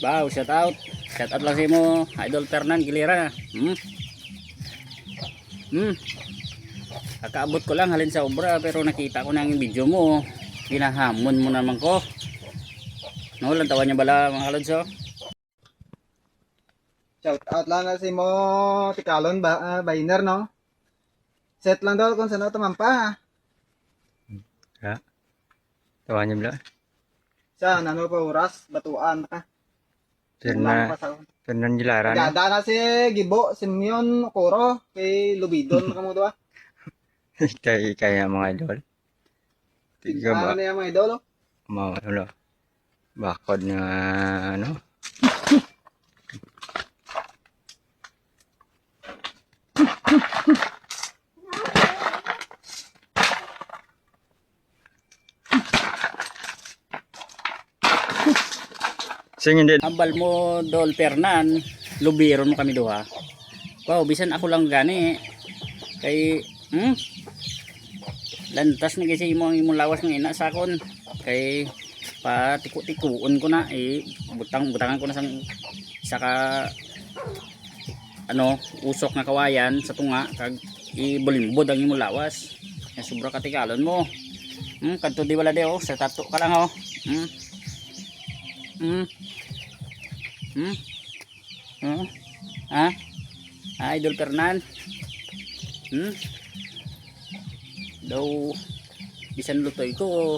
Wow, shout out. Shout out lang sa mo, Idol Fernan Gilera. Kakaabot ko lang halin sa obra pero nakita ko na ang video mo. Ginahamon mo naman ko. No, lang tawa niya bala mga kalodso. Shout out lang na si mo Tikalon ba, Biner no. Set lang daw kung saan tumampa ha. Ya. Tawa niya bala. Sa nano pa oras batuan ka. Fernan Gilara no? Gada na si Gibo, Simeon, Koro, kay Lubidon kamo do. Kaya mga idol. Tiga ba? Ano na yung mga idolo? Mga ano? Bakod na ano? Singin din. Ambal mo Dol Fernan, lubiron mo kami duha. Wow, bisan ako lang gani. Kay lantas na kasi mo ang imong lawas ng ina sa akon. Kay patiku-tikuon ko na butangan ko na saka ano, usok na kawayan sa tunga kag ibulimbod ang imong lawas. Kaya sobra katikalon mo. Kadto di wala de sa tato ka lang Ha? Idol Fernan. Daw bisan lutoy ko.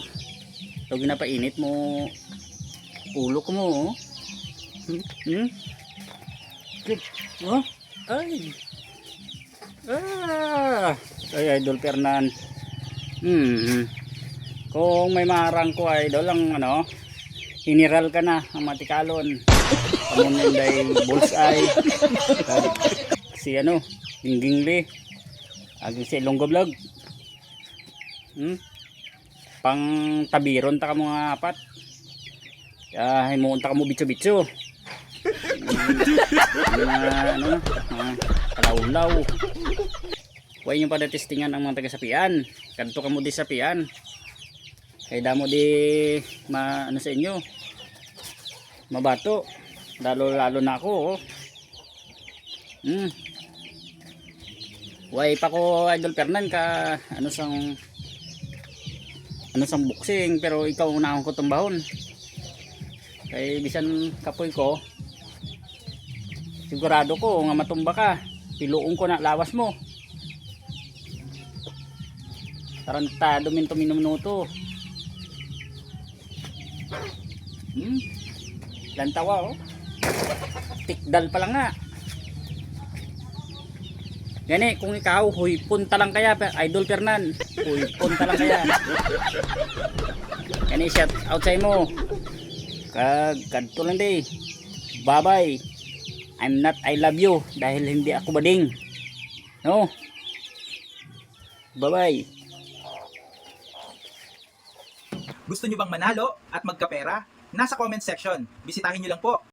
Daw ginapainit mo ulo ko mo. Oh? Ay. Ay Idol Fernan. Kung may marang ko idol ang ano, hiniral ka na ang matikalon. Amon day bullseye. Si ano, Ginggingli. Aging si Ilonggo Vlog. Pang tabiron ta ka mga apat. Himuon ta ka mo bitso-bitso. Ano na, kalawlaw. Huwag nyo pa testingan ang mga taga-sapian. Kanto ka mo di sapian. Kaya damo di ano sa inyo. Mabato. Lalo na ako. Huwag pa ko Idol Fernan ka ano sang boxing pero ikaw unahon ko tumbahon. Kaya bisan kapoy ko. Sigurado ko nga matumba ka. Piluong ko na lawas mo. Tarantado minto minuto. Lantawa tikdal pa lang nga. Gani kung ikaw huy punta lang kaya Idol Fernan. Huy punta lang kaya. Gani shout out sa mo. Kadto lang day. Bye bye. I'm not I love you dahil hindi ako bading. No. Bye bye. Gusto nyo bang manalo at magkapera? Nasa comment section. Bisitahin nyo lang po.